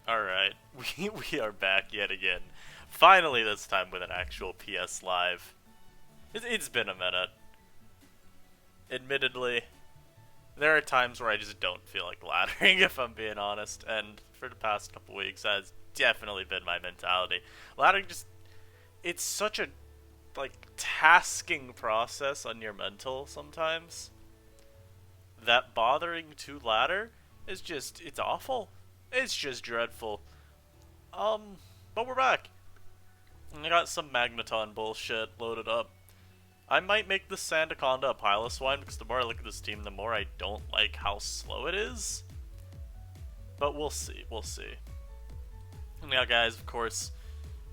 Alright, we are back yet again. Finally, this time with an actual PS Live. It's been a minute. Admittedly, there are times where I just don't feel like laddering, if I'm being honest, and for the past couple weeks, that's definitely been my mentality. Laddering just, it's such a, tasking process on your mental sometimes, that bothering to ladder is just, it's awful. It's just dreadful. Um, but we're back. I got some Magneton bullshit loaded up. I might make this Sandaconda a pile of swine because the more I look at this team, the more I don't like how slow it is. But we'll see, we'll see. Now guys, of course,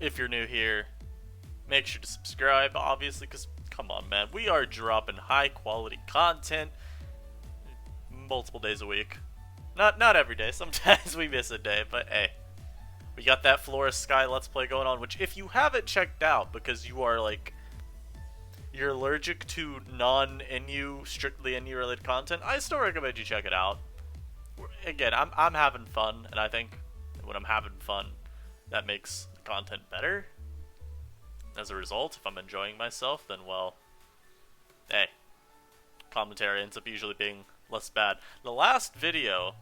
if you're new here, make sure to subscribe, obviously, because come on man, we are dropping high quality content multiple days a week. Not every day, sometimes we miss a day, but hey. We got that Florist Sky Let's Play going on, which if you haven't checked out because you are you're allergic to non-NU, strictly NU related content, I still recommend you check it out. Again, I'm having fun, and I think when I'm having fun, that makes the content better. As a result, if I'm enjoying myself, then well, hey, commentary ends up usually being less bad. The last video,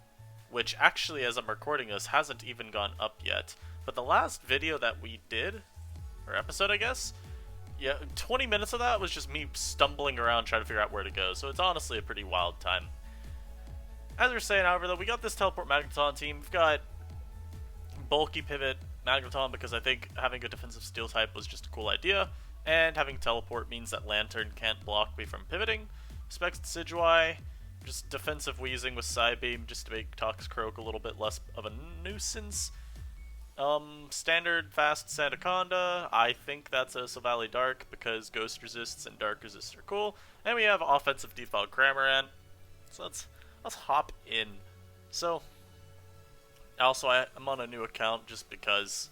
which actually as I'm recording this hasn't even gone up yet, but the last video that we did, or episode I guess, yeah, 20 minutes of that was just me stumbling around trying to figure out where to go, so it's honestly a pretty wild time. As we were saying, however, though, we got this Teleport Magneton team. We've got bulky pivot Magneton because I think having a defensive steel type was just a cool idea, and having teleport means that Lantern can't block me from pivoting. Specs Decidueye, just defensive wheezing with Psybeam just to make Toxicroak a little bit less of a nuisance. Standard fast Sandaconda, I think that's a Silvally Dark because Ghost Resists and Dark Resists are cool. And we have offensive default Cramorant, so let's hop in. So, also I'm on a new account just because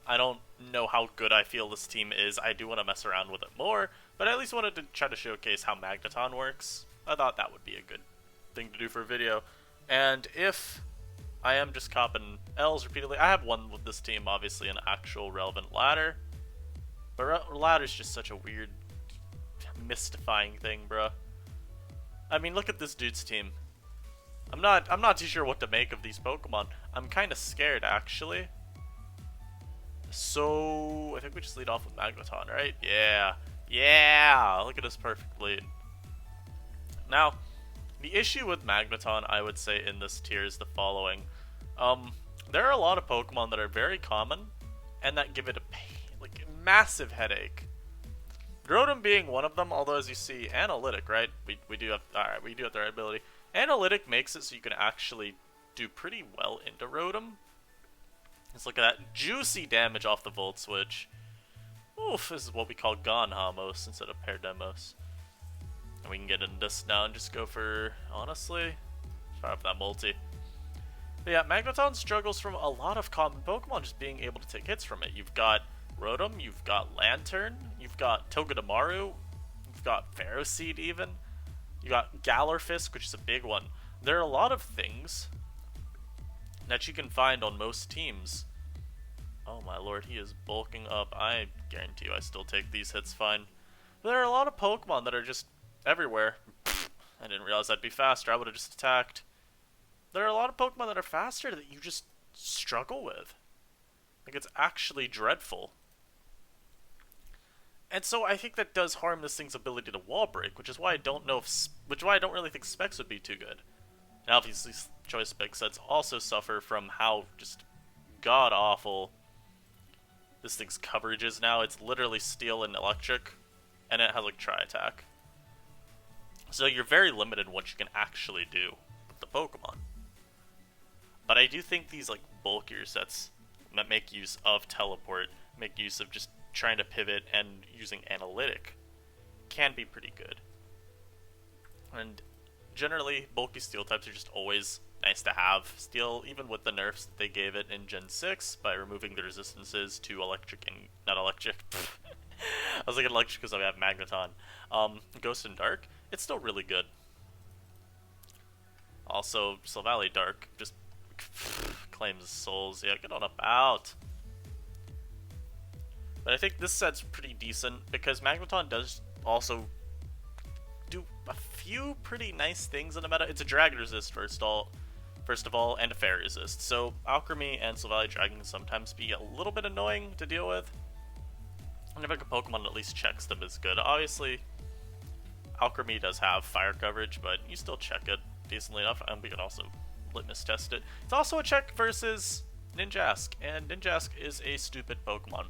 I don't know how good I feel this team is. I do want to mess around with it more, but I at least wanted to try to showcase how Magneton works. I thought that would be a good thing to do for a video. And if I am just copping L's repeatedly, I have one with this team, obviously an actual relevant ladder. But ladder's just such a weird, mystifying thing, bruh. I mean, look at this dude's team. I'm not too sure what to make of these Pokemon. I'm kind of scared, actually. So, I think we just lead off with Magneton, right? Yeah. Yeah! Look at this perfect lead. Now, the issue with Magneton, I would say, in this tier is the following. There are a lot of Pokemon that are very common, and that give it a massive headache. Rotom being one of them, although as you see, Analytic, right? We do have the right ability. Analytic makes it so you can actually do pretty well into Rotom. Let's look at that juicy damage off the Volt Switch. Oof, this is what we call Gonhamos instead of Parademos. And we can get into this now and just go for, honestly, fire up that multi. But yeah, Magneton struggles from a lot of common Pokemon just being able to take hits from it. You've got Rotom, you've got Lantern, you've got Togedemaru, you've got Ferroseed even, you got Galorfisk, which is a big one. There are a lot of things that you can find on most teams. Oh my lord, he is bulking up. I guarantee you I still take these hits fine. But there are a lot of Pokemon that are just everywhere. I didn't realize I'd be faster. I would have just attacked. There are a lot of Pokemon that are faster that you just struggle with. Like, it's actually dreadful. And so I think that does harm this thing's ability to wall break, which is why I don't really think Specs would be too good. And obviously, Choice Spec sets also suffer from how just god awful this thing's coverage is now. It's literally Steel and Electric, and it has like Tri-Attack. So you're very limited in what you can actually do with the Pokemon. But I do think these like bulkier sets that make use of Teleport, make use of just trying to pivot and using Analytic, can be pretty good. And generally, bulky Steel types are just always nice to have. Steel, even with the nerfs that they gave it in Gen 6 by removing the resistances to Electric and not Electric. I was thinking Electric because I have Magneton. Ghost and Dark, it's still really good. Also, Silvally Dark, just claims souls. Yeah, get on up out. But I think this set's pretty decent because Magneton does also do a few pretty nice things in the meta. It's a drag resist first of all, and a fair resist. So Alchemy and Sylvally Dragon can sometimes be a little bit annoying to deal with. And if a Pokemon at least checks them is good. Obviously, Alchemy does have fire coverage, but you still check it decently enough, and we can also litmus test it. It's also a check versus Ninjask, and Ninjask is a stupid Pokemon.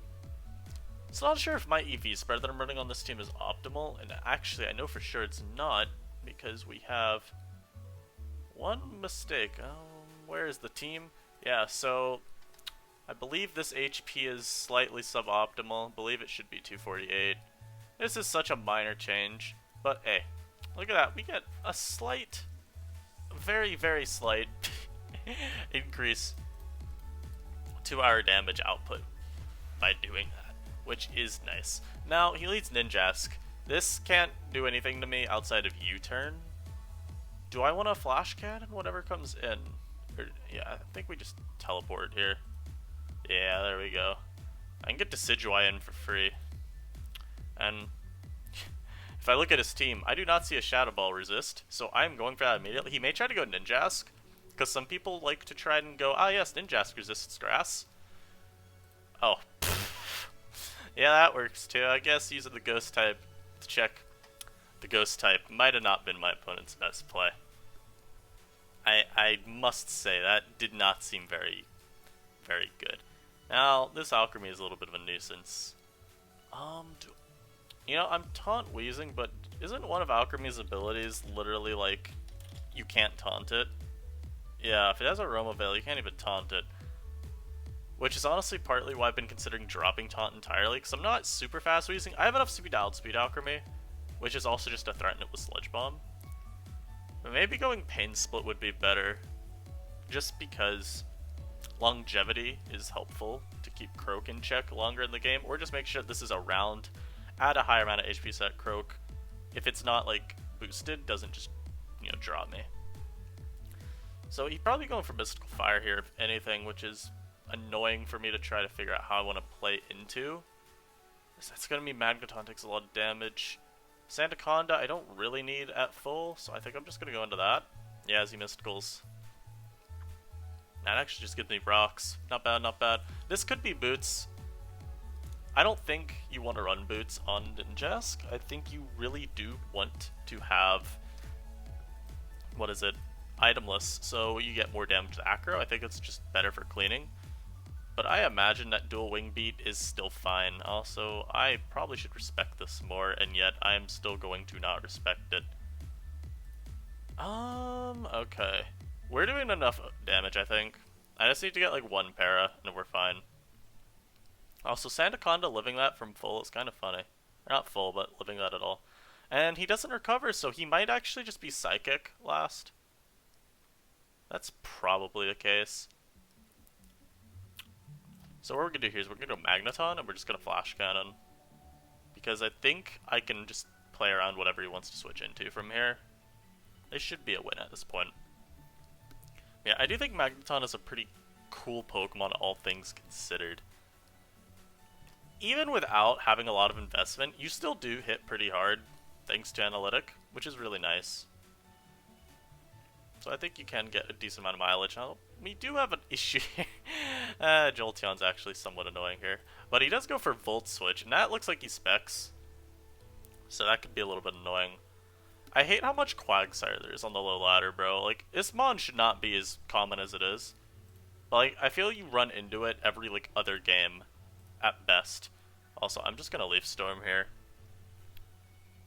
So not sure if my EV spread that I'm running on this team is optimal, and actually I know for sure it's not, because we have one mistake. Where is the team? Yeah, so I believe this HP is slightly suboptimal. I believe it should be 248. This is such a minor change, but hey, look at that. We get a slight, very, very slight increase to our damage output by doing that, which is nice. Now, he leads Ninjask. This can't do anything to me outside of U-turn. Do I want to Flash Cannon whatever comes in? Or, yeah, I think we just teleport here. Yeah, there we go. I can get Decidueye in for free. And if I look at his team, I do not see a Shadow Ball resist, so I'm going for that immediately. He may try to go Ninjask, because some people like to try and go, ah yes, Ninjask resists grass. Oh. Yeah, that works too. I guess using the Ghost type to check the Ghost type might have not been my opponent's best play. I must say, that did not seem very, very good. Now, this Alchemy is a little bit of a nuisance. You know, I'm taunt wheezing, but isn't one of Alchemy's abilities literally like, you can't taunt it? Yeah, if it has a Aroma Veil, you can't even taunt it. Which is honestly partly why I've been considering dropping taunt entirely, because I'm not super fast wheezing. I have enough speed to outspeed Alchemy, which is also just to threaten it with Sludge Bomb. But maybe going Pain Split would be better, just because longevity is helpful to keep Croak in check longer in the game, or just make sure this is around at a higher amount of HP set Croak. If it's not like boosted, doesn't just, you know, drop me. So he's probably going for Mystical Fire here, if anything, which is annoying for me to try to figure out how I want to play into. That's going to be Magneton, takes a lot of damage. Sandaconda I don't really need at full, so I think I'm just going to go into that. Yeah, as he Mysticals. That actually just gives me rocks. Not bad, not bad. This could be Boots. I don't think you want to run Boots on Ninjask. I think you really do want to have, what is it, itemless, so you get more damage to Acro. I think it's just better for cleaning. But I imagine that dual wing beat is still fine. Also, I probably should respect this more, and yet I am still going to not respect it. Okay. We're doing enough damage, I think. I just need to get like one para, and we're fine. Also, Sandaconda living that from full is kind of funny. Not full, but living that at all. And he doesn't recover, so he might actually just be Psychic last. That's probably the case. So what we're going to do here is we're going to go Magneton, and we're just going to Flash Cannon. Because I think I can just play around whatever he wants to switch into from here. This should be a win at this point. Yeah, I do think Magneton is a pretty cool Pokemon, all things considered. Even without having a lot of investment, you still do hit pretty hard, thanks to Analytic, which is really nice. So I think you can get a decent amount of mileage. Now, we do have an issue here. Jolteon's actually somewhat annoying here. But he does go for Volt Switch, and that looks like he specs. So that could be a little bit annoying. I hate how much Quagsire there is on the low ladder, bro. Like, Ismon should not be as common as it is. But, like, I feel you run into it every, like, other game at best. Also, I'm just gonna Leaf Storm here.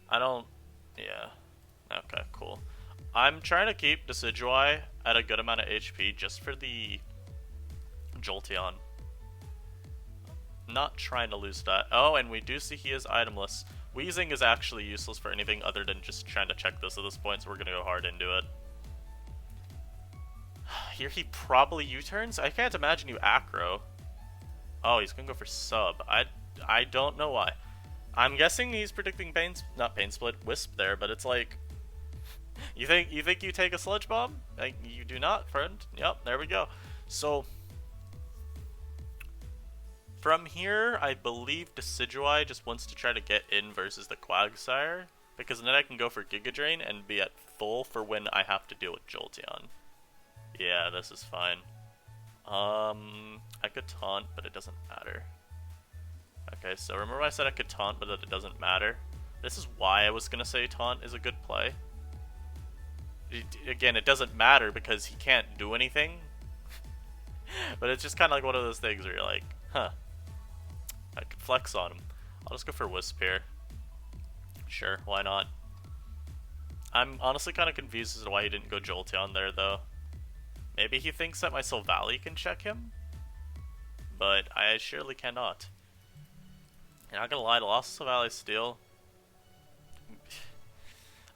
I don't... yeah. Okay, cool. I'm trying to keep Decidueye at a good amount of HP just for the Jolteon. Not trying to lose that. Oh, and we do see he is itemless. Wheezing is actually useless for anything other than just trying to check this at this point, so we're going to go hard into it. Here he probably U-turns? I can't imagine you Acro. Oh, he's going to go for Sub. I don't know why. I'm guessing he's predicting not Pain Split, Wisp there, but it's like... You think you take a Sludge Bomb? You do not, friend. Yep, there we go. So from here, I believe Decidueye just wants to try to get in versus the Quagsire, because then I can go for Giga Drain and be at full for when I have to deal with Jolteon. Yeah, this is fine. I could taunt, but it doesn't matter. Okay, so remember I said I could taunt, but that it doesn't matter? This is why I was gonna say taunt is a good play. Again, it doesn't matter because he can't do anything. But it's just kind of like one of those things where you're like, huh, I could flex on him. I'll just go for Wisp here. Sure, why not? I'm honestly kind of confused as to why he didn't go Jolteon there, though. Maybe he thinks that my Silvally can check him? But I surely cannot. I'm not gonna lie, the loss of Silvally Steel,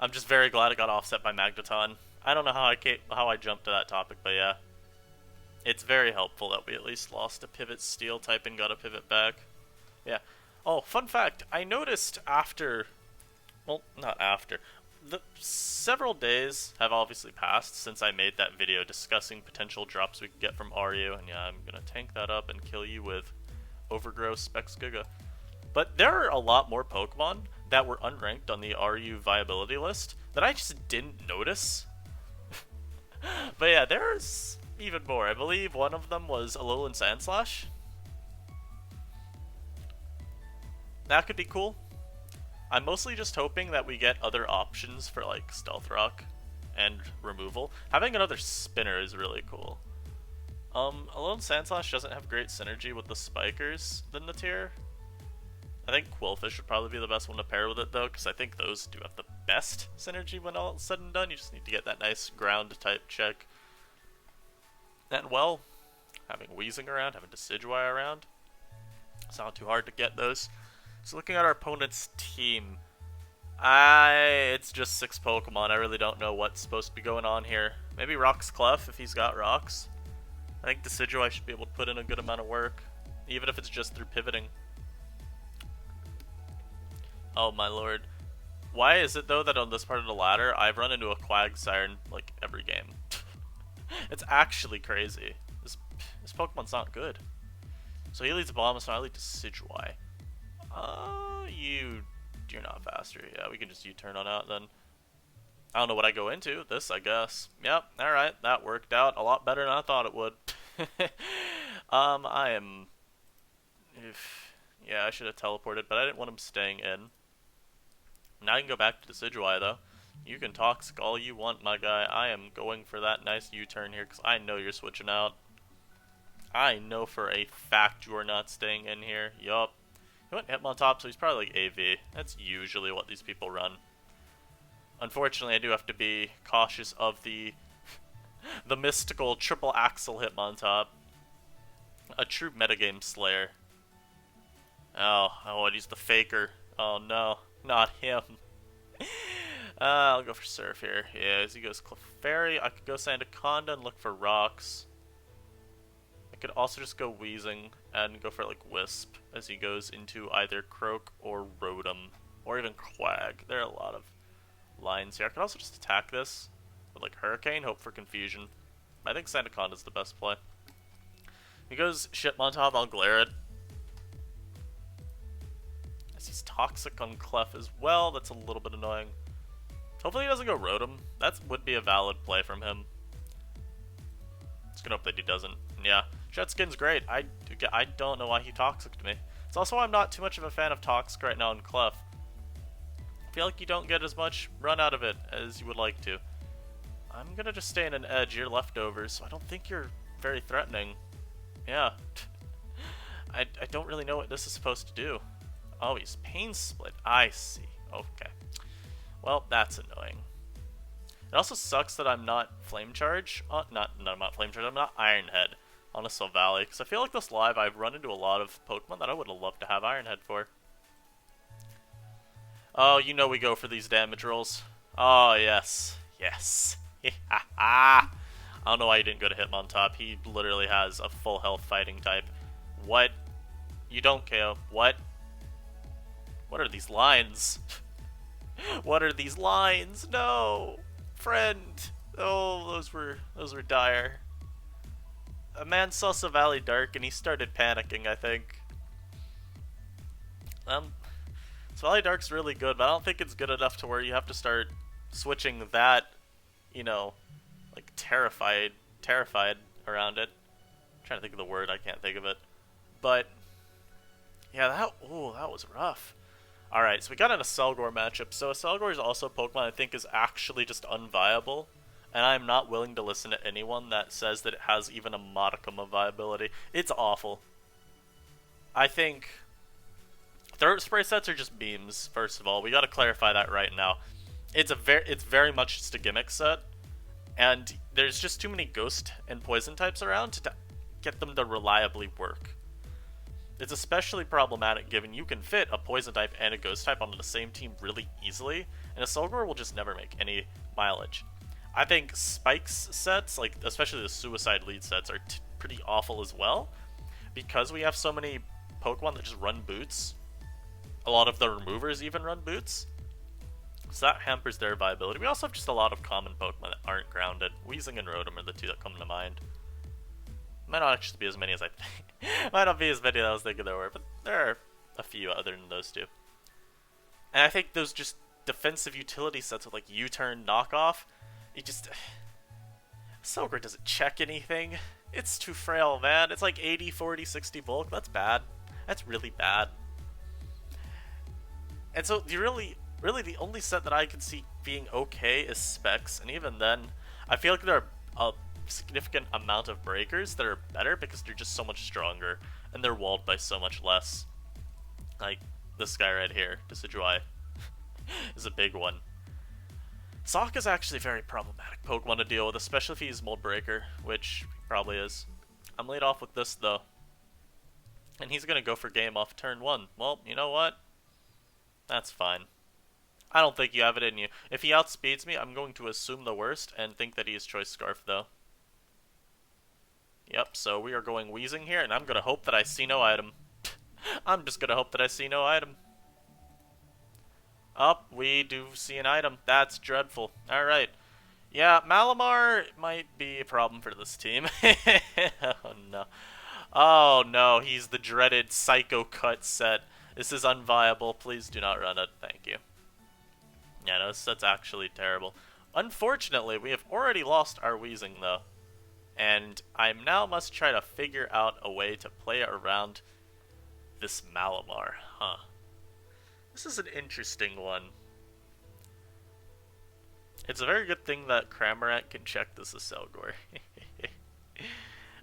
I'm just very glad it got offset by Magneton. I don't know how I jumped to that topic, but yeah. It's very helpful that we at least lost a Pivot Steel type and got a Pivot back. Yeah. Oh, fun fact, I noticed after... Well, not after. Several days have obviously passed since I made that video discussing potential drops we could get from Aryo, and yeah, I'm gonna tank that up and kill you with Overgrow Specs Giga. But there are a lot more Pokemon that were unranked on the Aryo viability list that I just didn't notice. But yeah, there's even more. I believe one of them was Alolan Sandslash. That could be cool. I'm mostly just hoping that we get other options for like Stealth Rock and removal. Having another spinner is really cool. Alolan Sandslash doesn't have great synergy with the Spikers than the tier. I think Quillfish would probably be the best one to pair with it though, because I think those do have the best synergy when all is said and done. You just need to get that nice ground type check. And well, having Weezing around, having Decidueye around, it's not too hard to get those. So looking at our opponent's team, it's just 6 Pokemon. I really don't know what's supposed to be going on here. Maybe Rock's Clef if he's got rocks. I think Decidueye should be able to put in a good amount of work, even if it's just through pivoting. Oh my lord. Why is it though that on this part of the ladder, I've run into a Quagsire in like every game? It's actually crazy. This Pokemon's not good. So he leads Bomb, so I lead Decidueye. You're not faster. Yeah, we can just U-turn on out then. I don't know what I go into. This, I guess. Yep, alright. That worked out a lot better than I thought it would. I am... Yeah, I should have teleported, but I didn't want him staying in. Now I can go back to Decidueye, though. You can Toxic all you want, my guy. I am going for that nice U-turn here, because I know you're switching out. I know for a fact you are not staying in here. Yup. He went Hitmontop, so he's probably like AV. That's usually what these people run. Unfortunately, I do have to be cautious of the mystical triple axle Hitmontop. A true metagame slayer. Oh, and he's the faker. Oh no, not him. I'll go for Surf here. Yeah, as he goes Clefairy, I could go Sandaconda and look for rocks. I could also just go Weezing and go for like Wisp as he goes into either Croak or Rotom or even Quag. There are a lot of lines here. I could also just attack this with like Hurricane, hope for confusion. I think Sandaconda is the best play. He goes Hitmontop, I'll glare it. As he's Toxic on Clef as well, that's a little bit annoying. Hopefully he doesn't go Rotom. That would be a valid play from him. Just gonna hope that he doesn't. Yeah, Jetskin's great. I don't know why he Toxic to me. It's also why I'm not too much of a fan of Toxic right now in Clef. I feel like you don't get as much run out of it as you would like to. I'm gonna just stay in an edge. You're leftovers, so I don't think you're very threatening. Yeah. I don't really know what this is supposed to do. Oh, he's Pain Split. I see. Okay. Well, that's annoying. It also sucks that I'm not Flame Charge. I'm not Flame Charge. I'm not Iron Head on a Silvally, because I feel like this live I've run into a lot of Pokemon that I would have loved to have Iron Head for. Oh, you know we go for these damage rolls. Oh, yes. Yes. I don't know why he didn't go to Hitmontop. He literally has a full health fighting type. What? You don't KO. What? What are these lines? What are these lines? No! Friend! Oh, those were dire. a man saw Valley Dark and he started panicking, I think. Valley Dark's really good, but I don't think it's good enough to where you have to start switching that, you know, like terrified around it. I'm trying to think of the word, I can't think of it. But yeah, that was rough. Alright, so we got in a Selgor matchup. So a Selgor is also a Pokemon I think is actually just unviable. And I'm not willing to listen to anyone that says that it has even a modicum of viability. It's awful. I think throat spray sets are just memes, first of all. We gotta clarify that right now. It's very much just a gimmick set. And there's just too many ghost and poison types around to get them to reliably work. It's especially problematic given you can fit a poison type and a ghost type onto the same team really easily, and a Solgar will just never make any mileage. I think Spike's sets, like especially the Suicide Lead sets, are pretty awful as well, because we have so many Pokemon that just run boots. A lot of the removers even run boots, so that hampers their viability. We also have just a lot of common Pokemon that aren't grounded. Weezing and Rotom are the two that come to mind. Might not actually be as many as I think. Might not be as many as I was thinking there were, but there are a few other than those two. And I think those just defensive utility sets with like U-turn knockoff, it just... Silver doesn't check anything. It's too frail, man. It's like 80, 40, 60 bulk. That's bad. That's really bad. And so really the only set that I can see being okay is Specs, and even then, I feel like there are a significant amount of breakers that are better because they're just so much stronger and they're walled by so much less. Like this guy right here, Decidueye, is a big one. Sokka's actually a very problematic Pokemon to deal with, especially if he's Mold Breaker, which he probably is. I'm laid off with this though, and he's gonna go for game off turn 1. Well, you know what? That's fine. I don't think you have it in you. If he outspeeds me, I'm going to assume the worst and think that he has Choice Scarf though. Yep, so we are going Weezing here, and I'm gonna hope that I see no item. I'm just gonna hope that I see no item. Oh, we do see an item. That's dreadful. Alright. Yeah, Malamar might be a problem for this team. Oh no. Oh no, he's the dreaded Psycho Cut set. This is unviable. Please do not run it. Thank you. Yeah, no, this set's actually terrible. Unfortunately, we have already lost our Weezing though. And I now must try to figure out a way to play around this Malamar. Huh. This is an interesting one. It's a very good thing that Cramorant can check this as Selgor.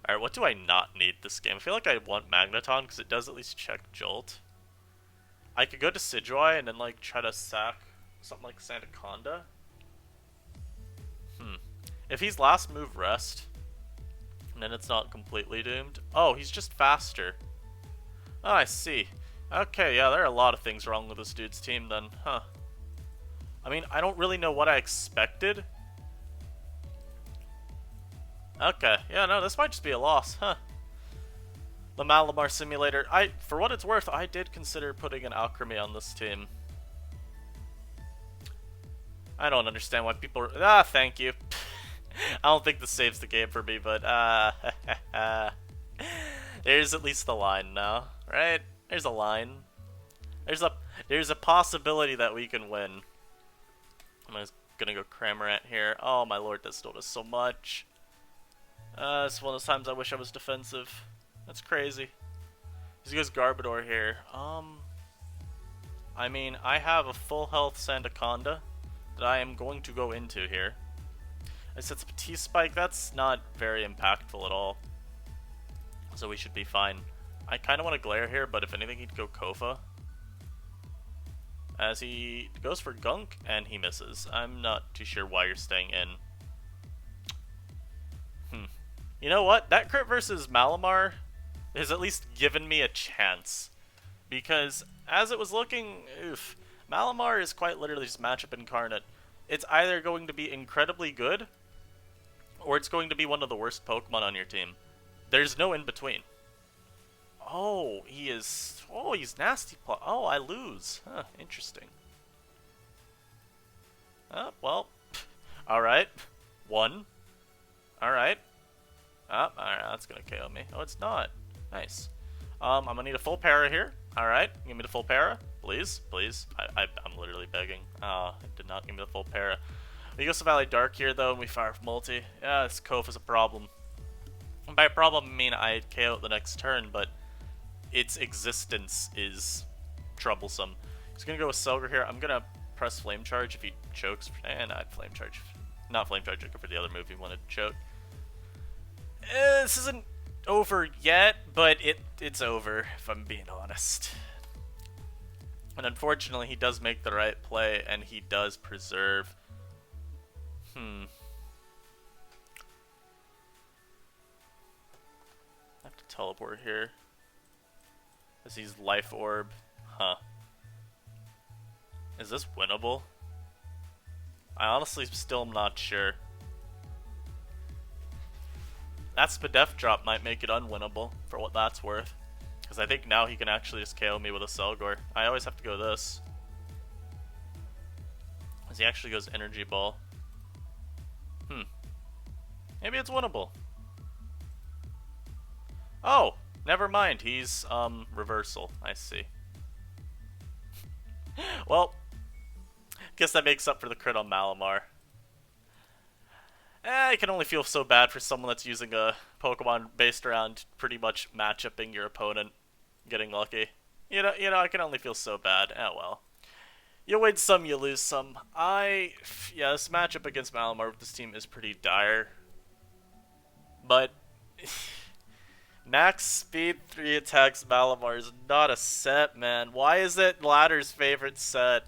Alright, what do I not need this game? I feel like I want Magneton because it does at least check Jolt. I could go to Decidueye and then like try to sack something like Sandaconda. If he's last move Rest, and then it's not completely doomed. Oh, he's just faster. Oh, I see. Okay, yeah, there are a lot of things wrong with this dude's team then, huh. I mean, I don't really know what I expected. Okay, yeah, no, this might just be a loss, huh. The Malamar Simulator. For what it's worth, I did consider putting an Alchemy on this team. I don't understand why people are... thank you. I don't think this saves the game for me, but there's at least the line now, right? There's a line. There's a possibility that we can win. I'm just gonna go Cramorant here. Oh my lord, that still does so much. It's one of those times I wish I was defensive. That's crazy. He goes Garbodor here. I mean, I have a full health Sandaconda that I am going to go into here. I set some T-Spike, that's not very impactful at all. So we should be fine. I kind of want to Glare here, but if anything he'd go Kofa. As he goes for Gunk, and he misses. I'm not too sure why you're staying in. You know what? That crit versus Malamar has at least given me a chance. Because as it was looking, Malamar is quite literally just matchup incarnate. It's either going to be incredibly good, or it's going to be one of the worst Pokemon on your team. There's no in between. Oh, he is... Oh, he's nasty. Oh, I lose. Huh, interesting. Well. Alright. 1. Alright. Oh, alright, that's gonna KO me. Oh, it's not. Nice. I'm gonna need a full para here. Alright, give me the full para. Please, please. I'm literally begging. Oh, it did not give me the full para. We go Valley Dark here, though, and we fire for multi. Yeah, this Kof is a problem. And by problem, I mean I KO it the next turn, but its existence is troublesome. He's gonna go with Selger here. I'm gonna press Flame Charge if he chokes. And I'd Flame Charge. Not Flame Charge, for the other move he wanted to choke. This isn't over yet, but it's over, if I'm being honest. And unfortunately, he does make the right play, and he does preserve. I have to teleport here. As he's Life Orb. Huh. Is this winnable? I honestly still am not sure. That Spadef drop might make it unwinnable, for what that's worth. Because I think now he can actually just KO me with a Selgor. I always have to go this. As he actually goes Energy Ball. Maybe it's winnable. Oh! Never mind, he's, reversal. I see. Well, guess that makes up for the crit on Malamar. I can only feel so bad for someone that's using a Pokemon based around pretty much matchupping your opponent, getting lucky. You know, I can only feel so bad. Oh well. You win some, you lose some. Yeah, this matchup against Malamar with this team is pretty dire. But max speed 3 attacks Malamar is not a set, man. Why is it Ladder's favorite set?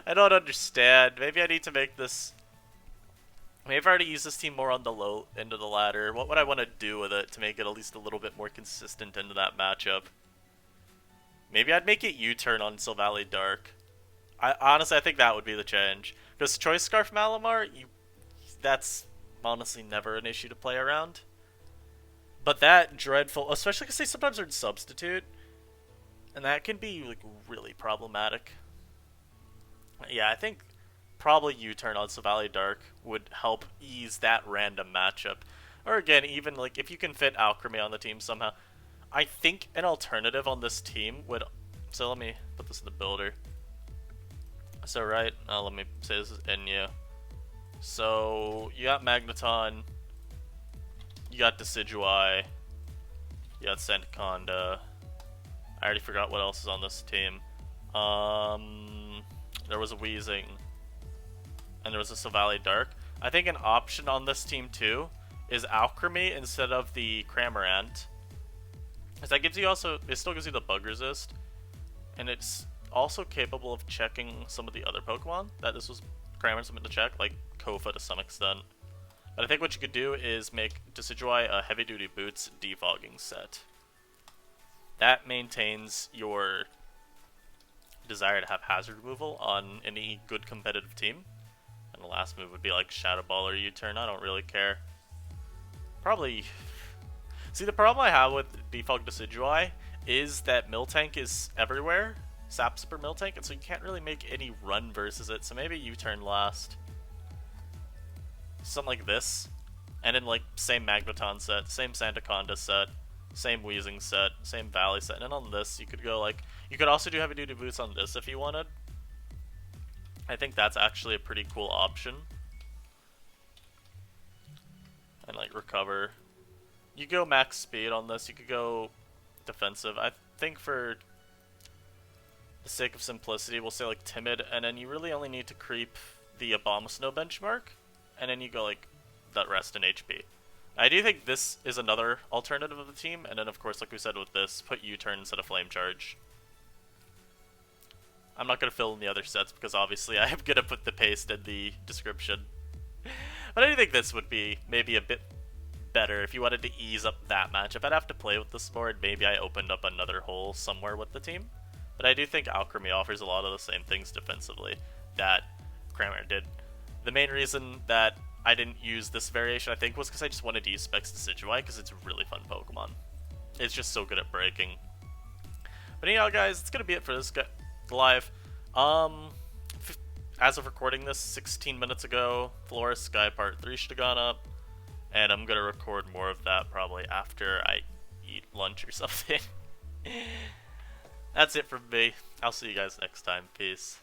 I don't understand. Maybe I need to make this... Maybe I've already used this team more on the low end of the ladder. What would I want to do with it to make it at least a little bit more consistent into that matchup? Maybe I'd make it U-turn on Silvally Dark. Honestly, I think that would be the change. Because Choice Scarf Malamar, that's honestly never an issue to play around. But that dreadful, especially because they sometimes are in substitute, and that can be like really problematic. Yeah, I think probably U-turn on Silvally Dark would help ease that random matchup. Or again, even like if you can fit Alchemy on the team somehow. I think an alternative on this team would... So let me put this in the builder. So let me say this is Enya. So you got Magneton, you got Decidueye, you got Sandaconda. I already forgot what else is on this team. There was a Weezing, and there was a Silvally Dark. I think an option on this team too is Alchemy instead of the Cramorant. Because that gives you also, it still gives you the bug resist, and it's also capable of checking some of the other Pokemon that this was Cramorant's meant to check, like Kofa to some extent. But I think what you could do is make Decidueye a Heavy Duty Boots defogging set. That maintains your desire to have hazard removal on any good competitive team. And the last move would be like Shadow Ball or U-turn. I don't really care. Probably... See, the problem I have with Defog Decidueye is that Miltank is everywhere. Sapsipper Miltank, and so you can't really make any run versus it. So maybe U-turn last. Something like this. And then like same Magneton set, same Sandaconda set, same Weezing set, same Valley set. And then on this you could go like... You could also do Heavy Duty Boots on this if you wanted. I think that's actually a pretty cool option. And like recover. You go max speed on this, you could go defensive. I think for the sake of simplicity, we'll say like timid, and then you really only need to creep the Abomasnow benchmark, and then you go like that rest in HP. I do think this is another alternative of the team, and then of course, like we said with this, put U-turn instead of Flame Charge. I'm not going to fill in the other sets because obviously I am going to put the paste in the description. But I do think this would be maybe a bit better if you wanted to ease up that matchup. I'd have to play with this more, and maybe I opened up another hole somewhere with the team. But I do think Alchemy offers a lot of the same things defensively that Cramorant did. The main reason that I didn't use this variation, I think, was because I just wanted to use Specs Decidueye because it's a really fun Pokemon. It's just so good at breaking. But anyhow, guys, it's going to be it for this live. As of recording this 16 minutes ago, Flora Sky Part 3 should have gone up. and I'm gonna record more of that probably after I eat lunch or something. That's it from me. I'll see you guys next time. Peace.